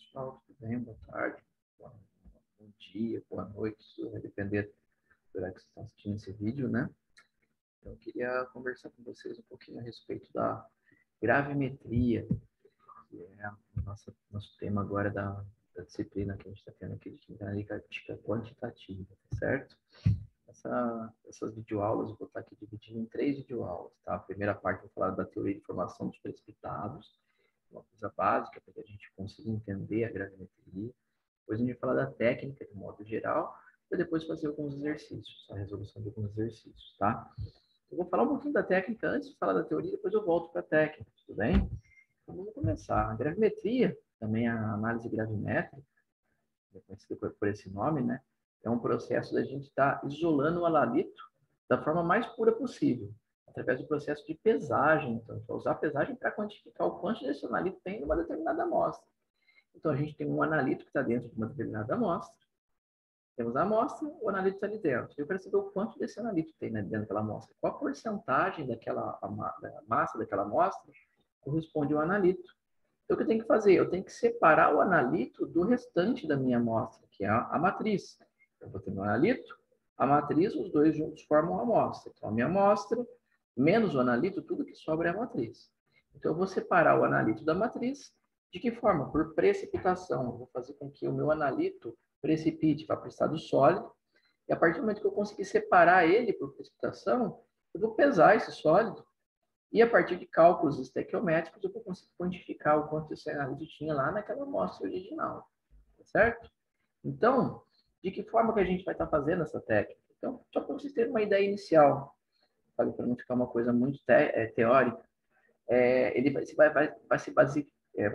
pessoal, tudo bem? Boa tarde, bom dia, boa noite, isso vai depender do horário que vocês estão assistindo esse vídeo, né? Então, eu queria conversar com vocês um pouquinho a respeito da gravimetria, que é o nosso tema agora da disciplina que a gente está tendo aqui de analítica quantitativa, tá certo? Essas videoaulas eu vou estar aqui dividindo em 3 videoaulas, tá? A primeira parte eu vou falar da teoria de formação dos precipitados, uma coisa básica para que a gente consiga entender a gravimetria. Depois a gente vai falar da técnica de modo geral, e depois fazer alguns exercícios, a resolução de alguns exercícios, tá? Eu vou falar um pouquinho da técnica antes de falar da teoria, depois eu volto para a técnica, tudo bem? Então vamos começar. A gravimetria, também a análise gravimétrica, conhecida por esse nome, né? É um processo da gente estar isolando o analito da forma mais pura possível, através do processo de pesagem. Então, a gente vai usar a pesagem para quantificar o quanto desse analito tem em uma determinada amostra. Então, a gente tem um analito que está dentro de uma determinada amostra, temos a amostra, o analito está ali dentro. Eu quero saber o quanto desse analito tem dentro daquela amostra. Qual a porcentagem da massa daquela amostra corresponde ao analito. Então, o que eu tenho que fazer? Eu tenho que separar o analito do restante da minha amostra, que é a matriz. Eu vou ter meu analito, a matriz, os dois juntos formam a amostra. Então, a minha amostra, menos o analito, tudo que sobra é a matriz. Então, eu vou separar o analito da matriz. De que forma? Por precipitação. Eu vou fazer com que o meu analito precipite para o estado sólido. E a partir do momento que eu conseguir separar ele por precipitação, eu vou pesar esse sólido. E a partir de cálculos estequiométricos, eu vou conseguir quantificar o quanto esse analito tinha lá naquela amostra original. Certo? Então, de que forma que a gente vai estar fazendo essa técnica? Então, só para vocês terem uma ideia inicial, para não ficar uma coisa muito teórica, ele vai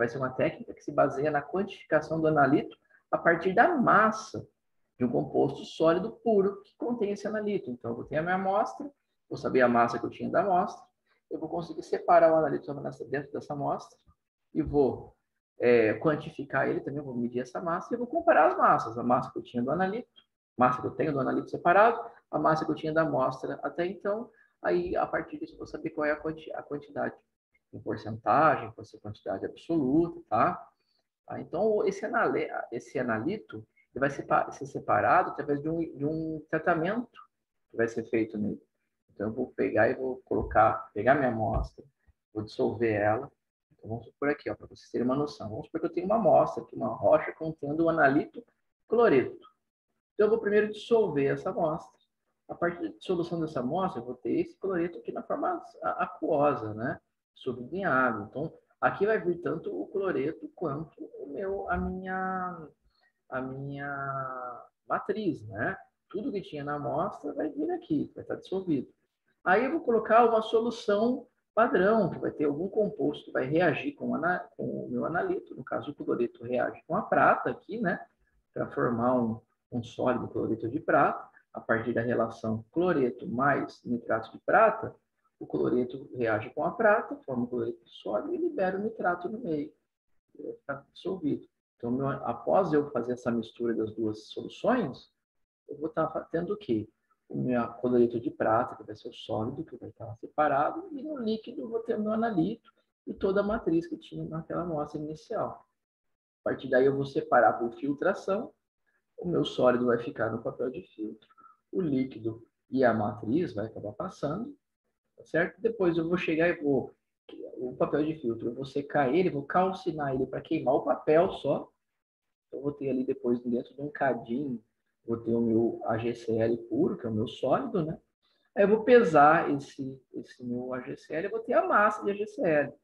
ser uma técnica que se baseia na quantificação do analito a partir da massa de um composto sólido puro que contém esse analito. Então, eu vou ter a minha amostra, vou saber a massa que eu tinha da amostra, eu vou conseguir separar o analito dentro dessa amostra e vou quantificar ele também, vou medir essa massa e vou comparar as massas, a massa que eu tinha do analito, massa que eu tenho do analito separado, a massa que eu tinha da amostra até então, aí a partir disso eu vou saber qual é a quantidade em porcentagem, pode ser quantidade absoluta, tá? Então, esse analito ele vai ser separado através de um tratamento que vai ser feito nele. Então, eu vou pegar e vou pegar minha amostra, vou dissolver ela. Então, vamos supor aqui, para vocês terem uma noção. Vamos supor que eu tenho uma amostra aqui, uma rocha contendo o analito cloreto. Então, eu vou primeiro dissolver essa amostra. A partir da dissolução dessa amostra, eu vou ter esse cloreto aqui na forma aquosa, né? Sublinhado. Então, aqui vai vir tanto o cloreto quanto a minha matriz, né? Tudo que tinha na amostra vai vir aqui, vai estar dissolvido. Aí eu vou colocar uma solução padrão, que vai ter algum composto que vai reagir com o meu analito, no caso o cloreto reage com a prata aqui, né? Para formar um sólido cloreto de prata. A partir da relação cloreto mais nitrato de prata, o cloreto reage com a prata, forma o cloreto sólido e libera o nitrato no meio. Ele vai ficar dissolvido. Então, após eu fazer essa mistura das duas soluções, eu vou estar tendo o quê? O meu cloreto de prata, que vai ser o sólido, que vai estar separado, e no líquido eu vou ter o meu analito e toda a matriz que tinha naquela amostra inicial. A partir daí eu vou separar por filtração, o meu sólido vai ficar no papel de filtro, o líquido e a matriz vai acabar passando, tá certo? Depois eu vou chegar e o papel de filtro, eu vou secar ele, vou calcinar ele para queimar o papel só. Então, eu vou ter ali depois, dentro de um cadinho, vou ter o meu AgCl puro, que é o meu sólido, né? Aí eu vou pesar esse meu AgCl, eu vou ter a massa de AgCl.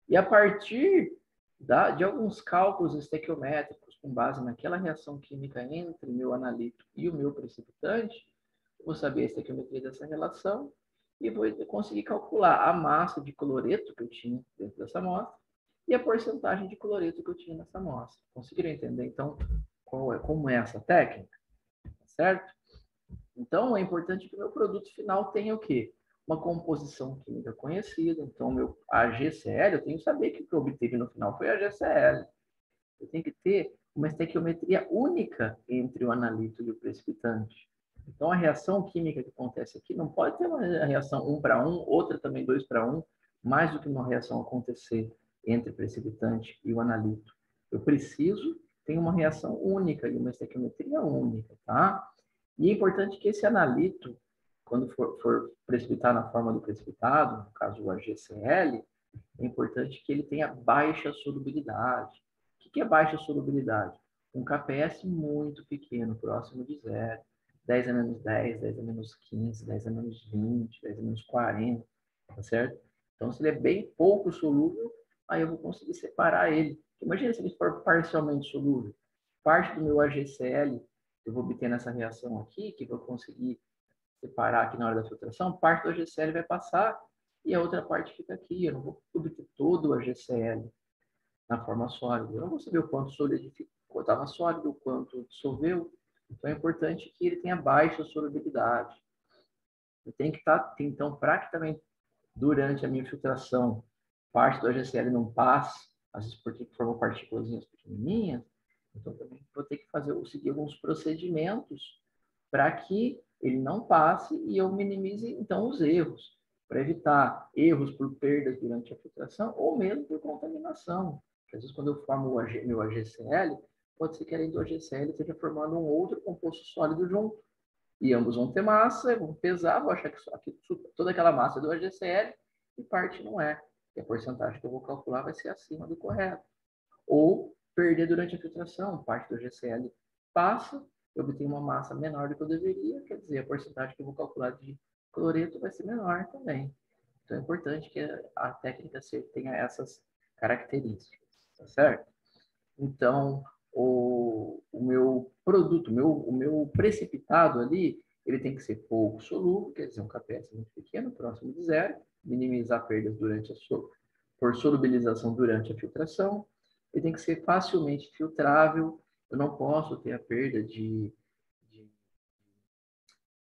E a partir de alguns cálculos estequiométricos, com base naquela reação química entre o meu analito e o meu precipitante, eu vou saber a estequiometria dessa relação e vou conseguir calcular a massa de cloreto que eu tinha dentro dessa amostra e a porcentagem de cloreto que eu tinha nessa amostra. Conseguiram entender, então, como é essa técnica? Certo? Então, é importante que o meu produto final tenha o quê? Uma composição química conhecida. Então, meu AgCl, eu tenho que saber que o que eu obtive no final foi AgCl. Eu tenho que ter uma estequiometria única entre o analito e o precipitante. Então, a reação química que acontece aqui não pode ter uma reação 1 para 1, outra também 2 para 1, mais do que uma reação acontecer entre o precipitante e o analito. Eu preciso ter uma reação única e uma estequiometria única, tá? E é importante que esse analito, quando for precipitar na forma do precipitado, no caso o AgCl, é importante que ele tenha baixa solubilidade. O que é baixa solubilidade? Um KPS muito pequeno, próximo de zero. 10 a menos 10, 10 a menos 15, 10 a menos 20, 10 a menos 40, tá certo? Então, se ele é bem pouco solúvel, aí eu vou conseguir separar ele. Imagina se ele for parcialmente solúvel. Parte do meu AgCl eu vou obter nessa reação aqui, que eu vou conseguir separar aqui na hora da filtração, parte do AgCl vai passar e a outra parte fica aqui. Eu não vou obter todo o AgCl na forma sólida. Eu não vou saber o quanto solidificou, estava sólido, o quanto dissolveu. Então é importante que ele tenha baixa solubilidade. Eu tenho que estar, então, para que também durante a minha filtração parte do AgCl não passe, às vezes porque formam partículas pequenininhas, então também vou ter que seguir alguns procedimentos para que ele não passe e eu minimize, então, os erros, para evitar erros por perdas durante a filtração ou mesmo por contaminação. Porque, às vezes, quando eu formo meu AgCl, pode ser que além do AgCl esteja formando um outro composto sólido junto. E ambos vão ter massa, vão pesar, vou achar que toda aquela massa é do AgCl e parte não é. E a porcentagem que eu vou calcular vai ser acima do correto. Ou perder durante a filtração, parte do AgCl passa, eu obtenho uma massa menor do que eu deveria, quer dizer, a porcentagem que eu vou calcular de cloreto vai ser menor também. Então é importante que a técnica tenha essas características, tá certo? Então, o meu produto, o meu precipitado ali, ele tem que ser pouco solúvel, quer dizer, um KPS muito pequeno, próximo de zero, minimizar perdas por solubilização durante a filtração. Ele tem que ser facilmente filtrável, eu não posso ter a perda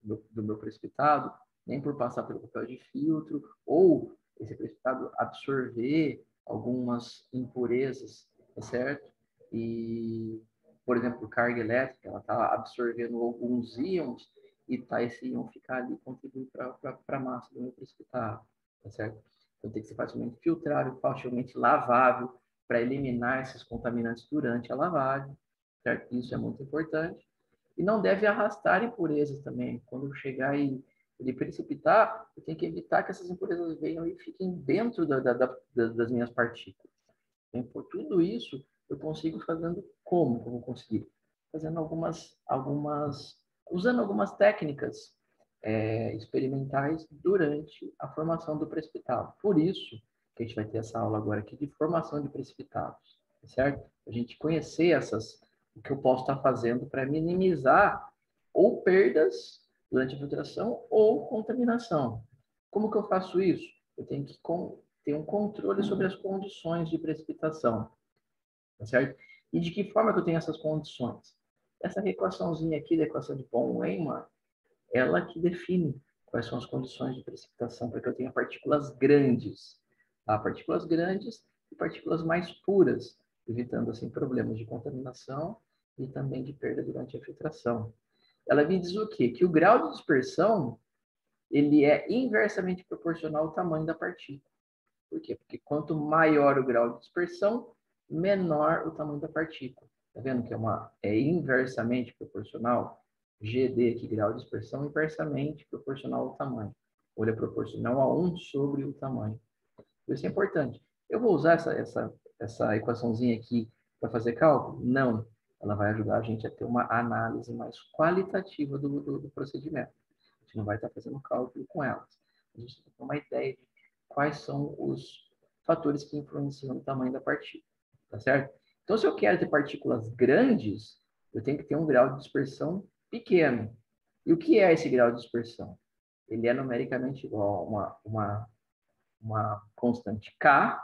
do meu precipitado, nem por passar pelo papel de filtro, ou esse precipitado absorver algumas impurezas, tá certo? E, por exemplo, carga elétrica, ela está absorvendo alguns íons e esse íon ficar ali e contribuir para a massa do meu precipitado, tá certo? Então tem que ser facilmente filtrável, facilmente lavável, para eliminar esses contaminantes durante a lavagem, certo? Isso é muito importante. E não deve arrastar impurezas também. Quando chegar e ele precipitar, eu tenho que evitar que essas impurezas venham e fiquem dentro das minhas partículas. Então, por tudo isso, eu consigo fazendo como eu vou conseguir? Fazendo usando algumas técnicas experimentais durante a formação do precipitado. Por isso que a gente vai ter essa aula agora aqui de formação de precipitados, certo? A gente conhecer o que eu posso estar fazendo para minimizar ou perdas durante a filtração ou contaminação. Como que eu faço isso? Eu tenho que ter um controle sobre as condições de precipitação, tá certo? E de que forma que eu tenho essas condições? Essa equaçãozinha aqui da equação de Born-Weinmann, ela que define quais são as condições de precipitação para que eu tenha partículas grandes, tá? Partículas grandes e partículas mais puras, evitando assim problemas de contaminação e também de perda durante a filtração. Ela me diz o quê? Que o grau de dispersão ele é inversamente proporcional ao tamanho da partícula. Por quê? Porque quanto maior o grau de dispersão, menor o tamanho da partícula. Tá vendo que é inversamente proporcional? GD aqui, grau de dispersão, inversamente proporcional ao tamanho. Ou ele é proporcional a 1 sobre o tamanho. Isso é importante. Eu vou usar essa equaçãozinha aqui para fazer cálculo? Não. Ela vai ajudar a gente a ter uma análise mais qualitativa do procedimento. A gente não vai estar fazendo cálculo com elas. A gente tem que ter uma ideia de quais são os fatores que influenciam no tamanho da partícula. Tá certo? Então, se eu quero ter partículas grandes, eu tenho que ter um grau de dispersão pequeno. E o que é esse grau de dispersão? Ele é numericamente igual a uma constante K,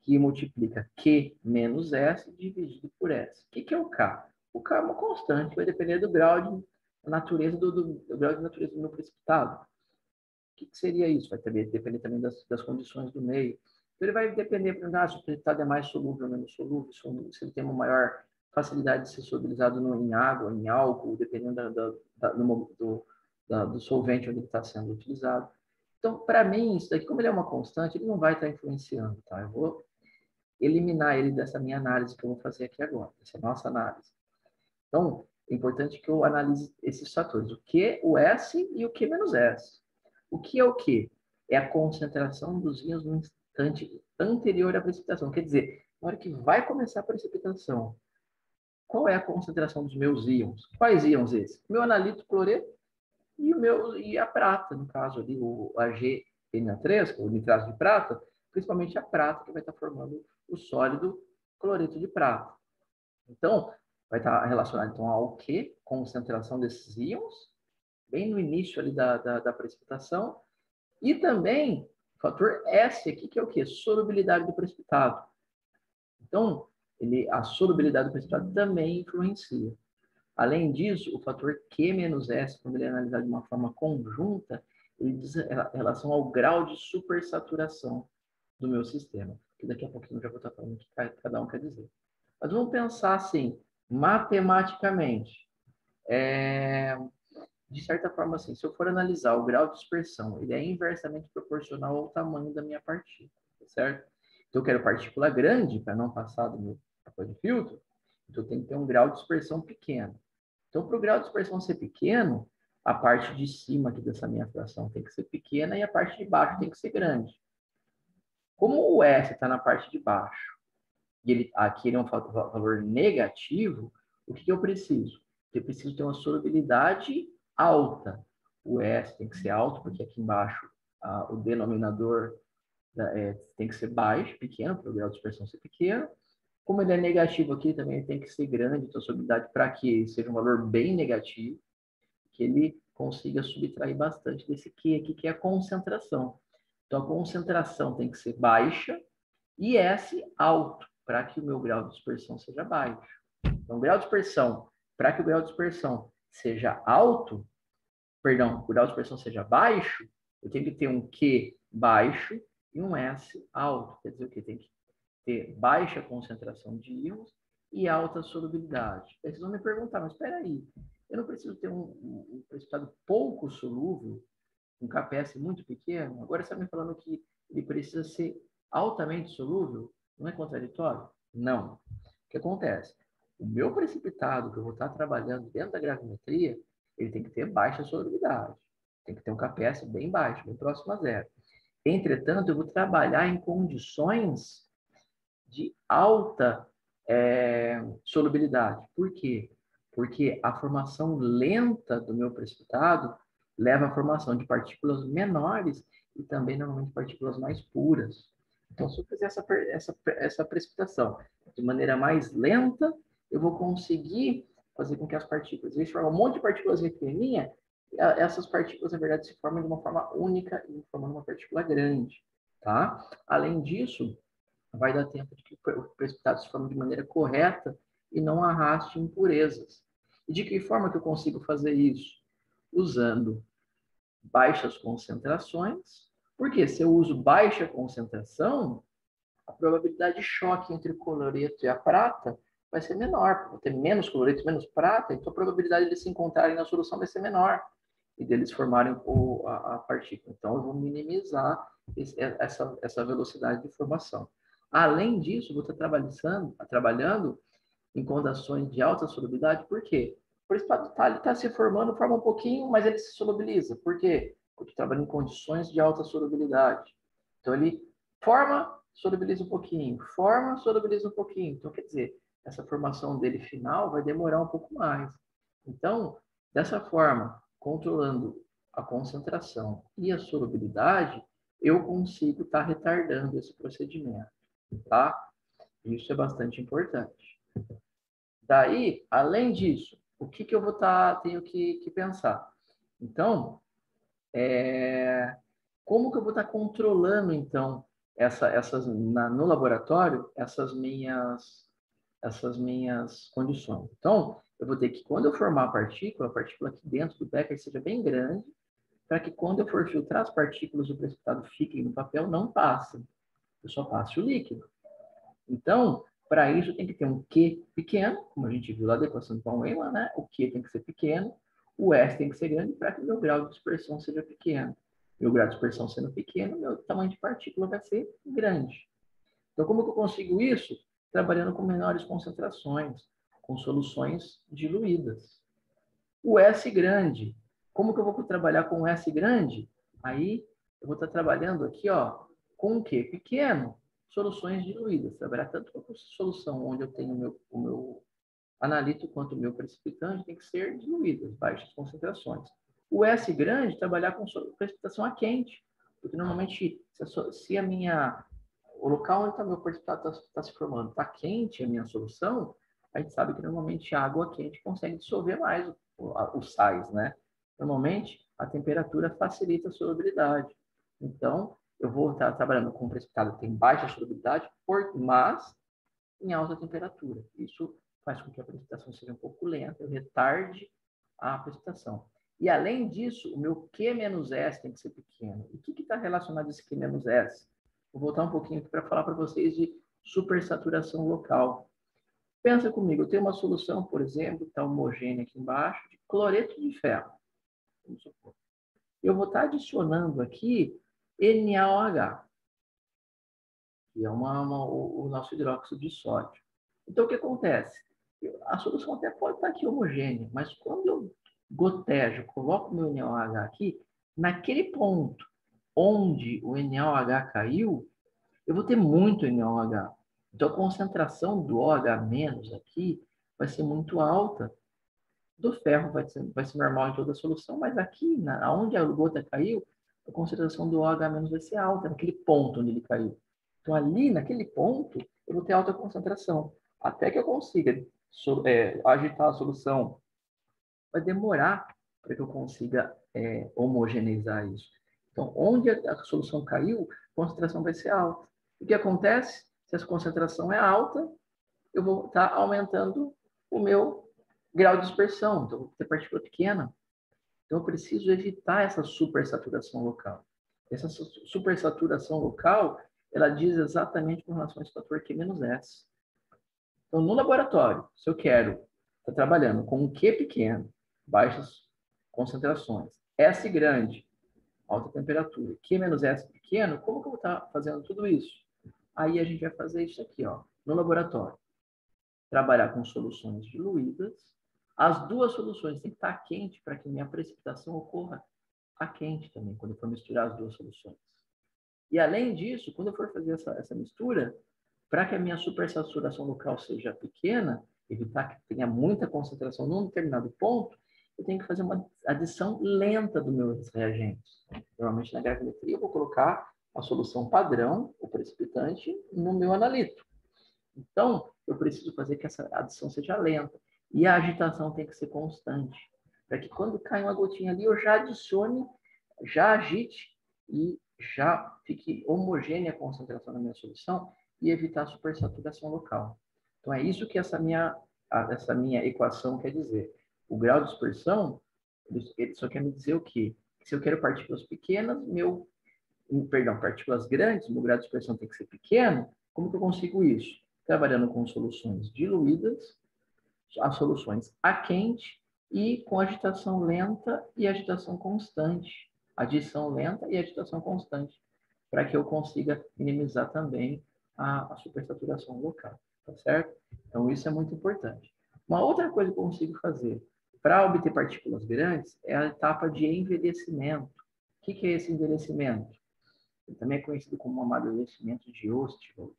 que multiplica Q menos S dividido por S. O que é o K? O K é uma constante, vai depender do grau de natureza do grau de natureza do meu precipitado. O que seria isso? Vai depender também das condições do meio. Então, ele vai depender, se o precipitado é mais solúvel ou menos solúvel, se ele tem uma maior facilidade de ser solubilizado em água, em álcool, dependendo do solvente onde ele está sendo utilizado. Então, para mim, isso daqui, como ele é uma constante, ele não vai estar influenciando, tá? eliminar ele dessa minha análise que eu vou fazer aqui agora, essa nossa análise. Então, é importante que eu analise esses fatores, o Q, o S e o Q menos S. O que é o Q? É a concentração dos íons no instante anterior à precipitação. Quer dizer, na hora que vai começar a precipitação, qual é a concentração dos meus íons? Quais íons esses? Meu analito cloreto e a prata, no caso ali, o AgNO3, o nitrato de prata, principalmente a prata, que vai estar formando o sólido cloreto de prata. Então, vai estar relacionado então, ao Q, concentração desses íons, bem no início ali da precipitação, e também o fator S aqui, que é o quê? Solubilidade do precipitado. Então, a solubilidade do precipitado também influencia. Além disso, o fator Q menos S, quando ele é analisado de uma forma conjunta, ele diz em relação ao grau de supersaturação do meu sistema. Que daqui a pouquinho eu já vou estar falando o que cada um quer dizer. Mas vamos pensar assim, matematicamente. De certa forma, assim, se eu for analisar o grau de dispersão, ele é inversamente proporcional ao tamanho da minha partícula, certo? Então, eu quero partícula grande para não passar do meu papel de filtro, então tem que ter um grau de dispersão pequeno. Então, para o grau de dispersão ser pequeno, a parte de cima aqui dessa minha fração tem que ser pequena e a parte de baixo tem que ser grande. Como o S está na parte de baixo e aqui ele é um valor negativo, o que eu preciso? Eu preciso ter uma solubilidade alta. O S tem que ser alto, porque aqui embaixo o denominador tem que ser baixo, pequeno, para o grau de dispersão ser pequeno. Como ele é negativo aqui, também tem que ser grande, então a solubilidade para que seja um valor bem negativo, que ele consiga subtrair bastante desse Q aqui, que é a concentração. Então, a concentração tem que ser baixa e S alto, para que o meu grau de dispersão seja baixo. Então, grau de dispersão, para que o grau de dispersão seja alto, perdão, o grau de dispersão seja baixo, eu tenho que ter um Q baixo e um S alto. Quer dizer o quê? Tem que ter baixa concentração de íons e alta solubilidade. Aí vocês vão me perguntar, mas espera aí, eu não preciso ter um precipitado pouco solúvel, um KPS muito pequeno? Agora você está me falando que ele precisa ser altamente solúvel? Não é contraditório? Não. O que acontece? O meu precipitado que eu vou estar trabalhando dentro da gravimetria, ele tem que ter baixa solubilidade. Tem que ter um KPS bem baixo, bem próximo a zero. Entretanto, eu vou trabalhar em condições de alta solubilidade. Por quê? Porque a formação lenta do meu precipitado leva à formação de partículas menores e também, normalmente, partículas mais puras. Então, se eu fizer essa precipitação de maneira mais lenta, eu vou conseguir fazer com que as partículas, em vez de formar um monte de partículas pequenininhas, essas partículas, na verdade, se formam de uma forma única e formando uma partícula grande. Tá? Além disso, vai dar tempo de que o precipitado se forme de maneira correta e não arraste impurezas. E de que forma que eu consigo fazer isso? Usando baixas concentrações, porque se eu uso baixa concentração, a probabilidade de choque entre o cloreto e a prata vai ser menor, vou ter menos cloreto, menos prata, então a probabilidade de eles se encontrarem na solução vai ser menor e deles formarem a partícula. Então, eu vou minimizar essa velocidade de formação. Além disso, vou estar trabalhando em condições de alta solubilidade, por quê? Por isso ele está se formando, forma um pouquinho, mas ele se solubiliza. Por quê? Porque trabalha em condições de alta solubilidade. Então, ele forma, solubiliza um pouquinho, forma, solubiliza um pouquinho. Então, quer dizer, essa formação dele final vai demorar um pouco mais. Então, dessa forma, controlando a concentração e a solubilidade, eu consigo estar retardando esse procedimento, tá? Isso é bastante importante. Daí, além disso, o que eu tenho que pensar? Então, como que eu vou estar controlando, então, no laboratório, essas minhas condições? Então, eu vou ter que, quando eu formar a partícula aqui dentro do becker seja bem grande, para que quando eu for filtrar as partículas do precipitado fiquem no papel, não passem. Eu só passe o líquido. Então, para isso tem que ter um Q pequeno, como a gente viu lá da equação de Paul-Weyman, né? O Q tem que ser pequeno, o S tem que ser grande para que o meu grau de dispersão seja pequeno. Meu grau de dispersão sendo pequeno, meu tamanho de partícula vai ser grande. Então, como que eu consigo isso? Trabalhando com menores concentrações, com soluções diluídas. O S grande. Como que eu vou trabalhar com o S grande? Aí, eu vou estar trabalhando aqui, ó, com o quê? Pequeno, soluções diluídas. Trabalhar tanto com a solução onde eu tenho o meu analítico quanto o meu precipitante tem que ser diluídas, baixas concentrações. O S grande, trabalhar com precipitação a quente, porque normalmente, se a minha, o local onde o meu precipitado está se formando está quente, a minha solução, a gente sabe que normalmente a água quente consegue dissolver mais os sais, né? Normalmente, a temperatura facilita a solubilidade. Então, eu vou estar trabalhando com um precipitado que tem baixa solubilidade, mas em alta temperatura. Isso faz com que a precipitação seja um pouco lenta, eu retarde a precipitação. E, além disso, o meu Q-S tem que ser pequeno. E o que está relacionado a esse Q-S? Vou voltar um pouquinho aqui para falar para vocês de supersaturação local. Pensa comigo, eu tenho uma solução, por exemplo, que está homogênea aqui embaixo, de cloreto de ferro. Vamos supor. Eu vou estar adicionando aqui NaOH, que é o nosso hidróxido de sódio. Então, o que acontece? A solução até pode estar aqui homogênea, mas quando eu gotejo, coloco o meu NaOH aqui, naquele ponto onde o NaOH caiu, eu vou ter muito NaOH. Então, a concentração do OH- aqui vai ser muito alta. Do ferro vai ser normal em toda a solução, mas aqui, onde a gota caiu, a concentração do OH- vai ser alta, naquele ponto onde ele caiu. Então, ali, naquele ponto, eu vou ter alta concentração. Até que eu consiga agitar a solução, vai demorar para que eu consiga homogeneizar isso. Então, onde a solução caiu, a concentração vai ser alta. O que acontece? Se essa concentração é alta, eu vou estar aumentando o meu grau de dispersão. Então, vou ter partícula pequena. Então, eu preciso evitar essa supersaturação local. Essa supersaturação local, ela diz exatamente com relação a esse fator Q-S. Então, no laboratório, se eu quero estar trabalhando com um Q pequeno, baixas concentrações, S grande, alta temperatura, Q-S pequeno, como que eu vou estar fazendo tudo isso? Aí a gente vai fazer isso aqui, ó, no laboratório. Trabalhar com soluções diluídas. As duas soluções têm que estar quente para que minha precipitação ocorra a quente também, quando eu for misturar as duas soluções. E, além disso, quando eu for fazer essa mistura, para que a minha supersaturação local seja pequena, evitar que tenha muita concentração num determinado ponto, eu tenho que fazer uma adição lenta dos meus reagentes. Normalmente, na gravimetria, eu vou colocar a solução padrão, o precipitante, no meu analito. Então, eu preciso fazer que essa adição seja lenta. E a agitação tem que ser constante. Para que quando cai uma gotinha ali, eu já adicione, já agite e já fique homogênea a concentração da minha solução e evitar a supersaturação local. Então, é isso que essa minha equação quer dizer. O grau de dispersão, ele só quer me dizer o quê? Que se eu quero partículas pequenas, partículas grandes, meu grau de dispersão tem que ser pequeno. Como que eu consigo isso? Trabalhando com soluções diluídas, as soluções a quente e com agitação lenta e agitação constante. Adição lenta e agitação constante, para que eu consiga minimizar também a supersaturação local, tá certo? Então, isso é muito importante. Uma outra coisa que eu consigo fazer para obter partículas grandes é a etapa de envelhecimento. O que é esse envelhecimento? Ele também é conhecido como amadurecimento de Ostwald.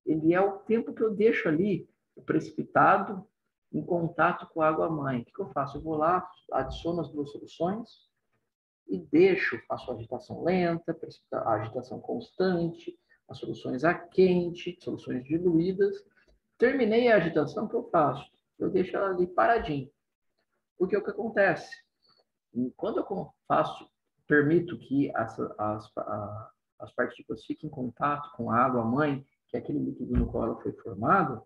Ele é o tempo que eu deixo ali o precipitado em contato com a água-mãe. O que eu faço? Eu vou lá, adiciono as duas soluções e faço a agitação lenta, a agitação constante, as soluções a quente, soluções diluídas. Terminei a agitação, o que eu faço? Eu deixo ela ali paradinha. Porque o que acontece? Quando eu permito que as partículas fiquem em contato com a água-mãe, que é aquele líquido no qual ela foi formada,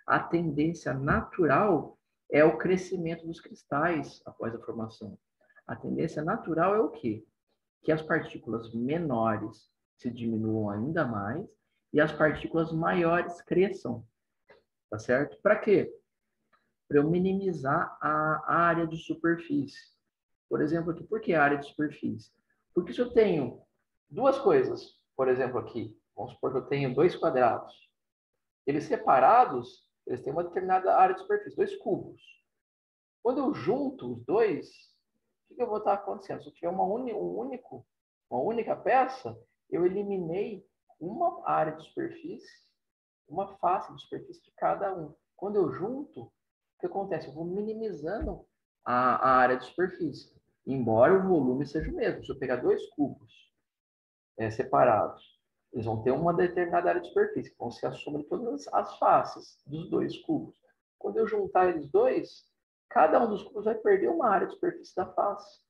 a tendência natural é o crescimento dos cristais após a formação. A tendência natural é o quê? Que as partículas menores se diminuam ainda mais e as partículas maiores cresçam. Tá certo? Para quê? Para eu minimizar a área de superfície. Por exemplo, aqui, por que área de superfície? Porque se eu tenho duas coisas, por exemplo, aqui, Vamos supor que eu tenho 2 quadrados. Eles separados, eles têm uma determinada área de superfície, 2 cubos. Quando eu junto os dois, o que eu vou estar acontecendo? Se eu tiver uma única peça, eu eliminei uma área de superfície, uma face de superfície de cada um. Quando eu junto, o que acontece? Eu vou minimizando a área de superfície, embora o volume seja o mesmo. Se eu pegar 2 cubos separados, eles vão ter uma determinada área de superfície, que vão ser a soma de todas as faces dos 2 cubos. Quando eu juntar eles dois, cada um dos cubos vai perder uma área de superfície da face.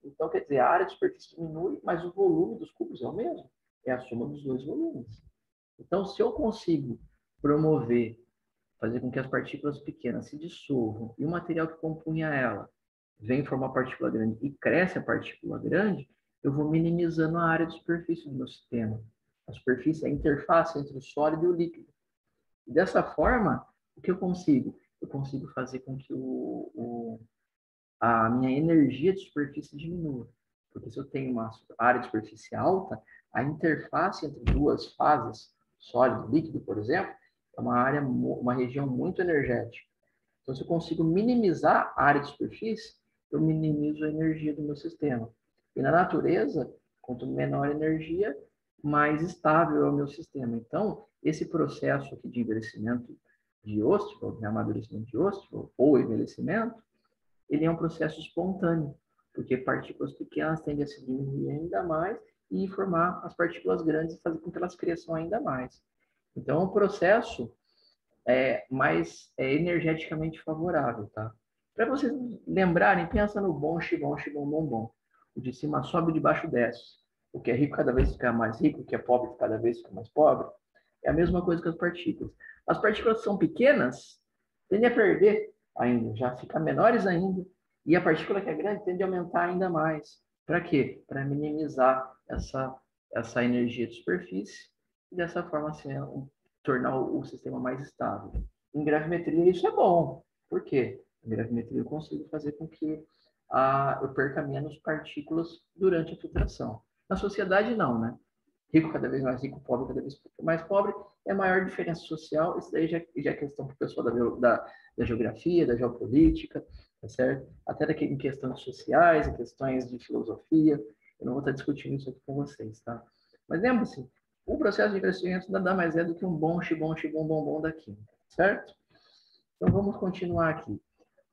Então, quer dizer, a área de superfície diminui, mas o volume dos cubos é o mesmo. É a soma dos 2 volumes. Então, se eu consigo promover, fazer com que as partículas pequenas se dissolvam e o material que compunha ela vem formar partícula grande e cresce a partícula grande, eu vou minimizando a área de superfície do meu sistema. A superfície é a interface entre o sólido e o líquido. E dessa forma, o que eu consigo? Eu consigo fazer com que a minha energia de superfície diminua. Porque se eu tenho uma área de superfície alta, a interface entre duas fases, sólido e líquido, por exemplo, é uma região muito energética. Então, se eu consigo minimizar a área de superfície, eu minimizo a energia do meu sistema. E na natureza, quanto menor a energia, mais estável é o meu sistema. Então, esse processo aqui de envelhecimento de Ostwald, de amadurecimento de Ostwald, ou envelhecimento, ele é um processo espontâneo, porque partículas pequenas tendem a se diminuir ainda mais e formar as partículas grandes e fazer com que elas cresçam ainda mais. Então, é um processo mais energeticamente favorável, tá? Para vocês lembrarem, pensa no bom, xibom, xibom, bom, bom. O de cima sobe, o de baixo desce. O que é rico cada vez fica mais rico, o que é pobre cada vez fica mais pobre. É a mesma coisa que as partículas. As partículas que são pequenas tendem a perder ainda, já fica menores ainda. E a partícula que é grande tende a aumentar ainda mais. Para quê? Para minimizar essa energia de superfície e dessa forma assim, tornar o sistema mais estável. Em gravimetria isso é bom. Por quê? Em gravimetria eu consigo fazer com que eu perca menos partículas durante a filtração. Na sociedade não, né? Rico cada vez mais rico, pobre cada vez mais pobre, é maior diferença social. Isso daí já é questão para o pessoal da geografia, da geopolítica, tá certo? Até daqui em questões sociais, em questões de filosofia. Eu não vou estar discutindo isso aqui com vocês, tá? Mas lembre-se, o processo de crescimento nada mais é do que um bom, xibom, xibom, bombom da química, certo? Então vamos continuar aqui.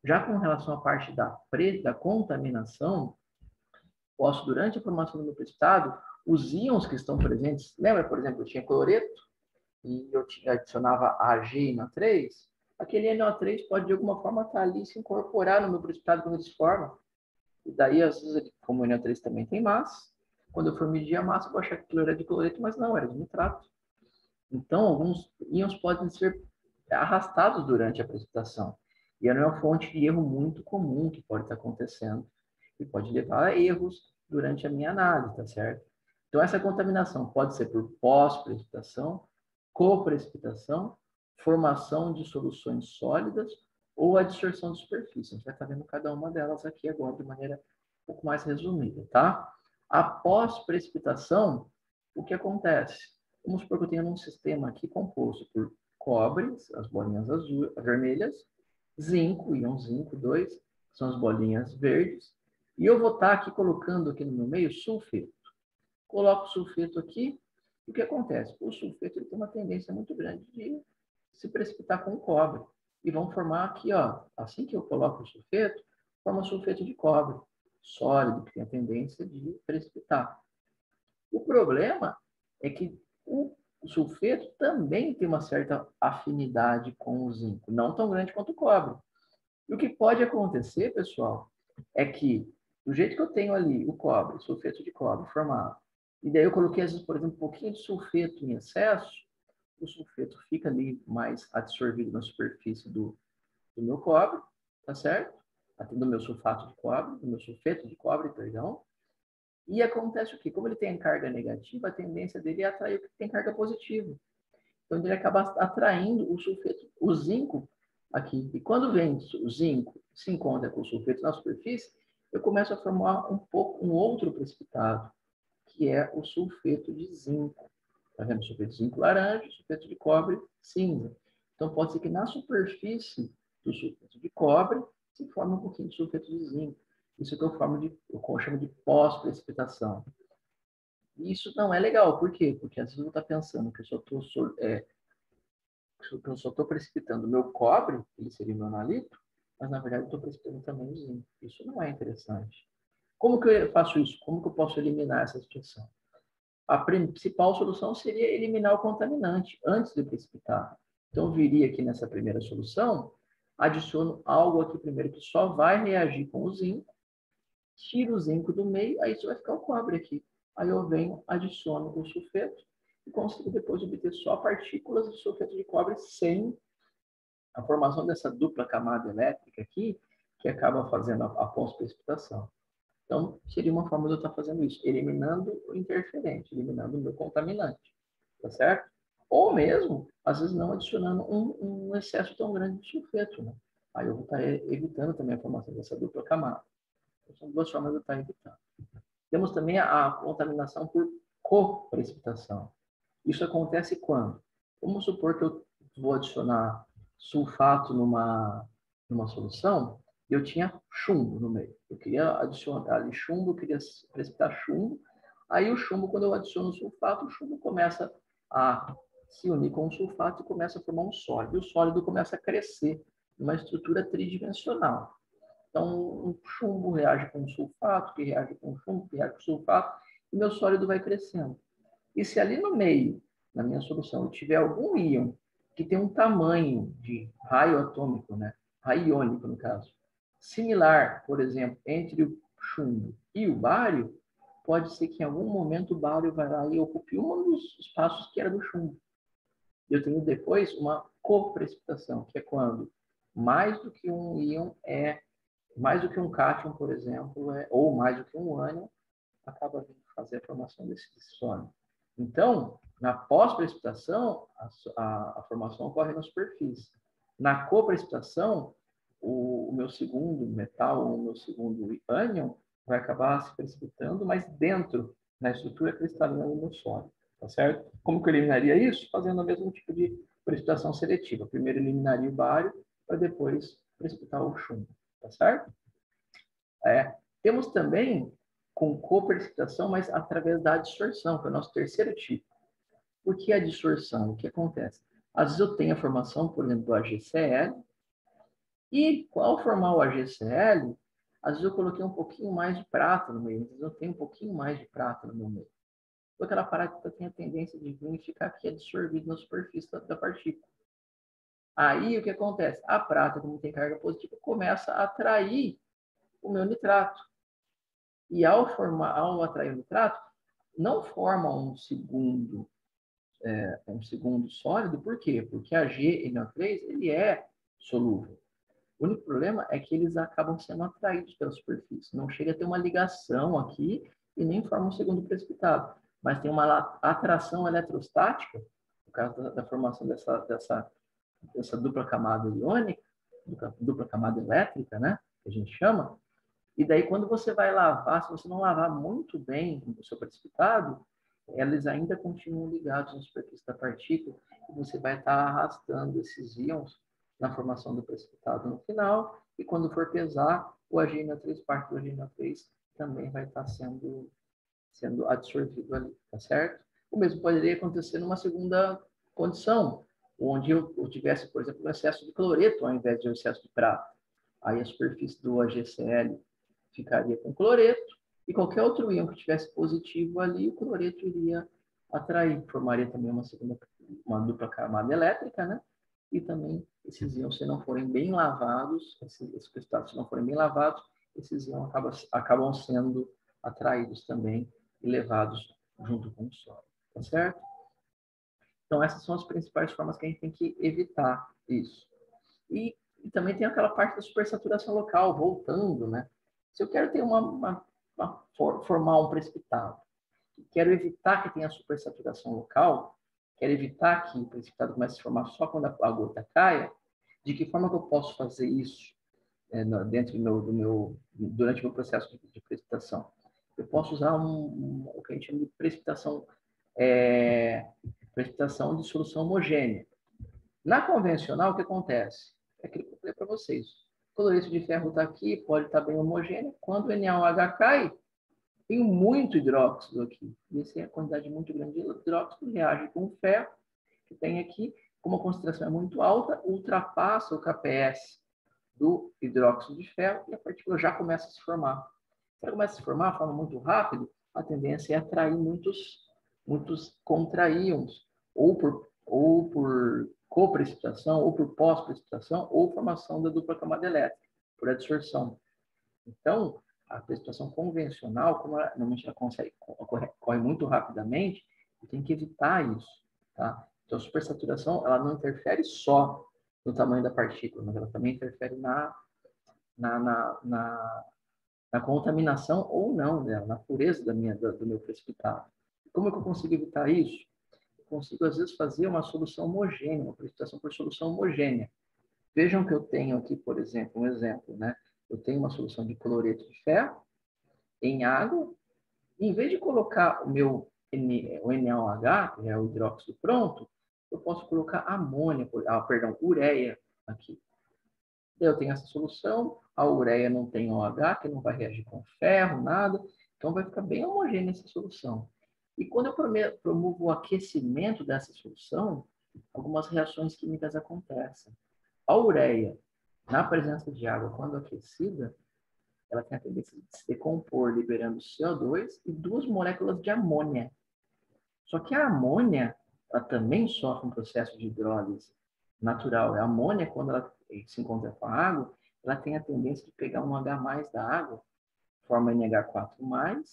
Já com relação à parte da contaminação, posso, durante a formação do meu precipitado, os íons que estão presentes, lembra, por exemplo, eu tinha cloreto e eu adicionava Ag e NO3, aquele NO3 pode de alguma forma estar ali se incorporar no meu precipitado quando ele se forma. E daí, às vezes, como o NO3 também tem massa, quando eu for medir a massa, eu vou achar que aquilo era de cloreto, mas não, era de nitrato. Então, alguns íons podem ser arrastados durante a precipitação. E é uma fonte de erro muito comum que pode estar acontecendo e pode levar a erros durante a minha análise, tá certo? Então, essa contaminação pode ser por pós-precipitação, coprecipitação, formação de soluções sólidas ou a distorção de superfície. A gente vai estar vendo cada uma delas aqui agora de maneira um pouco mais resumida, tá? Após precipitação, o que acontece? Vamos supor que eu tenho um sistema aqui composto por cobre, as bolinhas azul, vermelhas, zinco, íon zinco 2, são as bolinhas verdes, e eu vou estar aqui colocando aqui no meu meio sulfeto. Coloco o sulfeto aqui, e o que acontece? O sulfeto ele tem uma tendência muito grande de se precipitar com o cobre. E vão formar aqui, ó, assim que eu coloco o sulfeto, forma sulfeto de cobre, sólido, que tem a tendência de precipitar. O problema é que o sulfeto também tem uma certa afinidade com o zinco, não tão grande quanto o cobre. E o que pode acontecer, pessoal, é que do jeito que eu tenho ali o cobre, sulfeto de cobre formado, e daí eu coloquei, às vezes, por exemplo, um pouquinho de sulfeto em excesso, o sulfeto fica ali mais absorvido na superfície do meu cobre, tá certo? Do meu sulfato de cobre, do meu sulfeto de cobre, perdão. E acontece o quê? Como ele tem carga negativa, a tendência dele é atrair o que tem carga positiva. Então, ele acaba atraindo o sulfeto, o zinco aqui. E quando vem o zinco, se encontra com o sulfeto na superfície, eu começo a formar um outro precipitado, que é o sulfeto de zinco. Tá vendo? Sulfeto de zinco laranja, sulfeto de cobre cinza. Então, pode ser que na superfície do sulfeto de cobre se forme um pouquinho de sulfeto de zinco. Isso que eu chamo de pós-precipitação. Isso não é legal. Por quê? Porque às vezes eu estou pensando que eu só estou precipitando o meu cobre, ele seria o meu analito, mas na verdade eu estou precipitando também o zinco. Isso não é interessante. Como que eu faço isso? Como que eu posso eliminar essa situação? A principal solução seria eliminar o contaminante antes de precipitar. Então, eu viria aqui nessa primeira solução, adiciono algo aqui primeiro que só vai reagir com o zinco, tiro o zinco do meio, aí só vai ficar o cobre aqui. Aí eu venho, adiciono o sulfeto e consigo depois obter só partículas de sulfeto de cobre sem a formação dessa dupla camada elétrica aqui, que acaba fazendo a pós-precipitação. Então, seria uma forma de eu estar fazendo isso, eliminando o interferente, eliminando o meu contaminante, tá certo? Ou mesmo, às vezes, não adicionando um excesso tão grande de sulfeto, né? Aí eu vou estar evitando também a formação dessa dupla camada. Então, são duas formas de eu estar evitando. Temos também a contaminação por coprecipitação. Isso acontece quando? Vamos supor que eu vou adicionar sulfato numa solução e eu tinha chumbo no meio. Eu queria adicionar ali chumbo, eu queria precipitar chumbo. Aí o chumbo, quando eu adiciono o sulfato, o chumbo começa a se unir com o sulfato e começa a formar um sólido. E o sólido começa a crescer numa estrutura tridimensional. Então, um chumbo reage com sulfato, que reage com chumbo, que reage com sulfato, e meu sólido vai crescendo. E se ali no meio, na minha solução, eu tiver algum íon que tem um tamanho de raio atômico, né? Raio iônico, no caso, similar, por exemplo, entre o chumbo e o bário, pode ser que em algum momento o bário vai lá e ocupe um dos espaços que era do chumbo. Eu tenho depois uma coprecipitação, que é quando mais do que um íon mais do que um cátion, por exemplo, ou mais do que um ânion, acaba vindo fazer a formação desse sólido. Então, na pós-precipitação, a formação ocorre na superfície. Na coprecipitação, o meu segundo metal, o meu segundo ânion, vai acabar se precipitando, mas dentro, na estrutura cristalina do meu sólido. Tá certo? Como que eu eliminaria isso? Fazendo o mesmo tipo de precipitação seletiva. Primeiro eliminaria o bário, para depois precipitar o chumbo. Tá certo? Temos também com coprecipitação, mas através da dissorção, que é o nosso terceiro tipo. Por que a dissorção? O que acontece? Às vezes eu tenho a formação, por exemplo, do AgCl, e ao formar o AgCl, às vezes eu coloquei um pouquinho mais de prata no meio, às vezes eu tenho um pouquinho mais de prata no meu meio. Então, aquela prata tem a tendência de vir e ficar aqui absorvido na superfície da partícula. Aí, o que acontece? A prata, como tem carga positiva, começa a atrair o meu nitrato. E ao atrair o nitrato, não forma um segundo sólido, por quê? Porque a GNO3 ele é solúvel. O único problema é que eles acabam sendo atraídos pela superfície. Não chega a ter uma ligação aqui e nem forma um segundo precipitado. Mas tem uma atração eletrostática, no caso da formação dessa dupla camada iônica, dupla camada elétrica, né? Que a gente chama. E daí, quando você vai lavar, se você não lavar muito bem o seu precipitado, eles ainda continuam ligados na superfície da partícula e você vai estar arrastando esses íons na formação do precipitado no final. E quando for pesar, o AgNO3, parte do AgNO3, também vai estar sendo absorvido ali, tá certo? O mesmo poderia acontecer numa segunda condição, onde eu tivesse, por exemplo, um excesso de cloreto ao invés de um excesso de prata. Aí a superfície do AgCl ficaria com cloreto, e qualquer outro íon que tivesse positivo ali, o cloreto iria atrair, formaria também uma dupla camada elétrica, né? E também esses íons, se não forem bem lavados, esses cristais, se não forem bem lavados, esses íons acabam sendo atraídos também e levados junto com o sólido, tá certo? Então, essas são as principais formas que a gente tem que evitar isso. E também tem aquela parte da supersaturação local, voltando, né? Se eu quero ter formar um precipitado, quero evitar que tenha supersaturação local, quero evitar que o precipitado comece a se formar só quando a gota caia, de que forma que eu posso fazer isso dentro durante o meu processo de precipitação? Eu posso usar o que a gente chama de precipitação precipitação de solução homogênea. Na convencional, o que acontece? É aquilo que eu falei para vocês. O cloreto de ferro está aqui, pode estar bem homogêneo. Quando o NaOH cai, tem muito hidróxido aqui. E essa é a quantidade muito grande de hidróxido, reage com o ferro que tem aqui. Como a concentração é muito alta, ultrapassa o KPS do hidróxido de ferro e a partícula já começa a se formar. Se ela começa a se formar de forma muito rápida, a tendência é atrair muitos contraíons, ou por coprecipitação, ou por pós-precipitação, ou formação da dupla camada elétrica, por adsorção. Então, a precipitação convencional, como ela, normalmente ela ocorre muito rapidamente, tem que evitar isso. Tá? Então, a supersaturação ela não interfere só no tamanho da partícula, mas ela também interfere na contaminação ou não dela, na pureza do meu precipitado. Como é que eu consigo evitar isso? Eu consigo, às vezes, fazer uma solução homogênea, uma precipitação por solução homogênea. Vejam que eu tenho aqui, por exemplo, um exemplo, né? Eu tenho uma solução de cloreto de ferro em água, e em vez de colocar o NaOH, que é o hidróxido pronto, eu posso colocar ureia aqui. Eu tenho essa solução, a ureia não tem OH, que não vai reagir com ferro, nada, então vai ficar bem homogênea essa solução. E quando eu promovo o aquecimento dessa solução, algumas reações químicas acontecem. A ureia, na presença de água, quando aquecida, ela tem a tendência de se decompor, liberando CO2 e 2 moléculas de amônia. Só que a amônia, ela também sofre um processo de hidrólise natural. A amônia, quando ela se encontra com a água, ela tem a tendência de pegar um H+ da água, forma NH4+,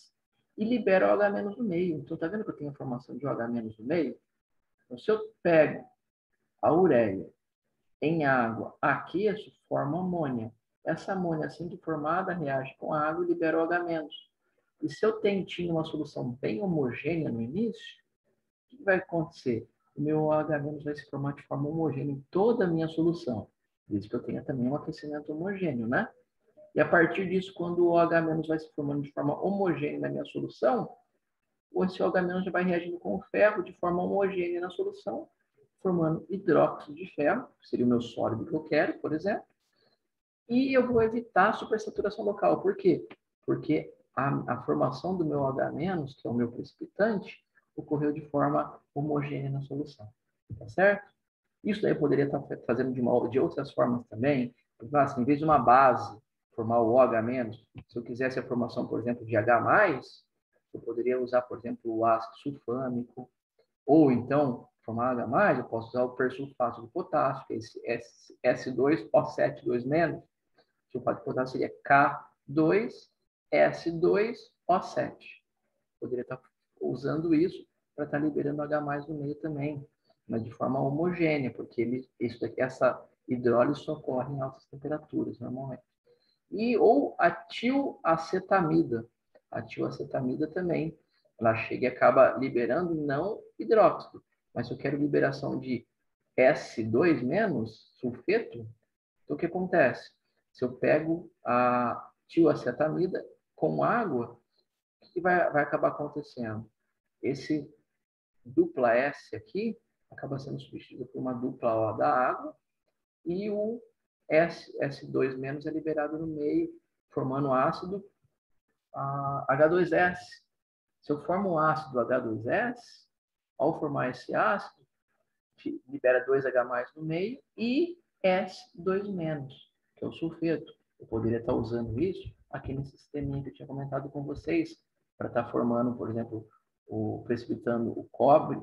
e libera o OH- no meio. Então, tá vendo que eu tenho a formação de OH- no meio? Então, se eu pego a ureia em água, aqueço, forma amônia. Essa amônia, assim que formada, reage com a água e libera o OH-. E se eu tinha uma solução bem homogênea no início, o que vai acontecer? O meu OH- vai se formar de forma homogênea em toda a minha solução. Desde que eu tenha também um aquecimento homogêneo, né? E a partir disso, quando o OH- vai se formando de forma homogênea na minha solução, esse OH- já vai reagindo com o ferro de forma homogênea na solução, formando hidróxido de ferro, que seria o meu sólido que eu quero, por exemplo, e eu vou evitar a supersaturação local. Por quê? Porque a formação do meu OH-, que é o meu precipitante, ocorreu de forma homogênea na solução. Tá certo? Isso daí eu poderia estar fazendo de outras formas também. Assim, em vez de uma base formar o OH-, se eu quisesse a formação, por exemplo, de H+, eu poderia usar, por exemplo, o ácido sulfâmico, ou então, formar H+, eu posso usar o persulfato de potássio, que é esse S2O7 2-. O sulfato de potássio seria K2S2O7. Poderia estar usando isso para estar liberando H+ no meio também, mas de forma homogênea, porque essa hidrólise só ocorre em altas temperaturas, normalmente. Ou a tioacetamida. A tioacetamida também, ela chega e acaba liberando não hidróxido, mas se eu quero liberação de S2-, sulfeto, então o que acontece? Se eu pego a tioacetamida com água, o que vai acabar acontecendo? Esse dupla S aqui acaba sendo substituído por uma dupla O da água e o S2- é liberado no meio, formando ácido H2S. Se eu formo um ácido H2S, ao formar esse ácido, libera 2H+ no meio e S2-, que é o sulfeto. Eu poderia estar usando isso aqui nesse sisteminha que eu tinha comentado com vocês, para estar formando, por exemplo, precipitando o cobre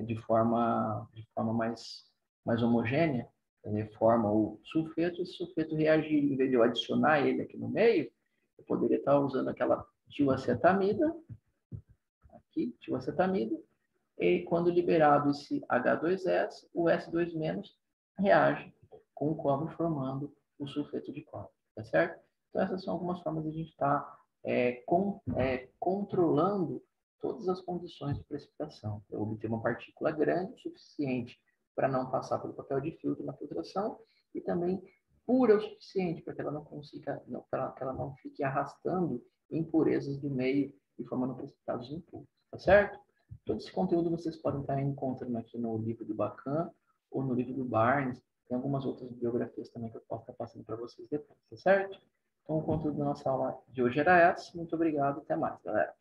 de forma mais homogênea. Ele forma o sulfeto, e esse sulfeto reagir, em vez de eu adicionar ele aqui no meio, eu poderia estar usando aquela tioacetamida, aqui, tioacetamida, e quando liberado esse H2S, o S2- reage com o cobre formando o sulfeto de cobre, tá certo? Então essas são algumas formas de a gente estar controlando todas as condições de precipitação. Eu obter uma partícula grande o suficiente para não passar pelo papel de filtro na filtração e também pura o suficiente para que ela não consiga, para que ela não fique arrastando impurezas do meio e formando precipitados impuros, tá certo? Todo esse conteúdo vocês podem estar encontrando aqui no livro do Bacan ou no livro do Barnes. Tem algumas outras biografias também que eu posso estar passando para vocês depois, tá certo? Então, o conteúdo da nossa aula de hoje era essa. Muito obrigado. Até mais, galera.